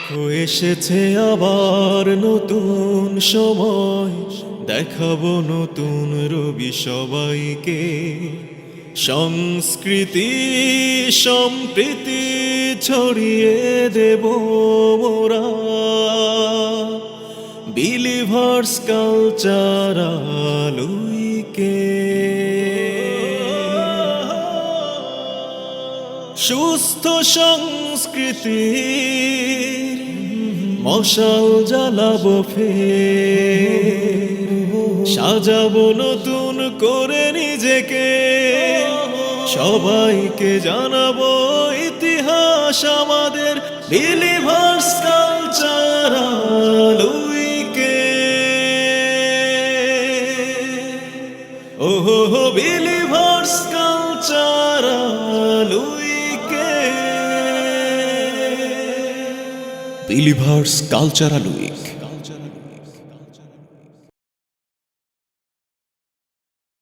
দেখো এসেছে আবার নতুন সময়, দেখাবো নতুন রবি সবাইকে। সংস্কৃতি সম্প্রীতি ছড়িয়ে দেব মোরা, বিলিভার্স কালচার আলোইকে। সুস্থ সংস্কৃতির মশাল জ্বালাবো ফের, সাজাবো নতুন করে নিজেকে, সবাইকে জানাবো ইতিহাস আমাদের, বিলিভার্স কালচার আলোইকে। ওহো বিলিভার্স কালচার আলোইকে। Believers cultural week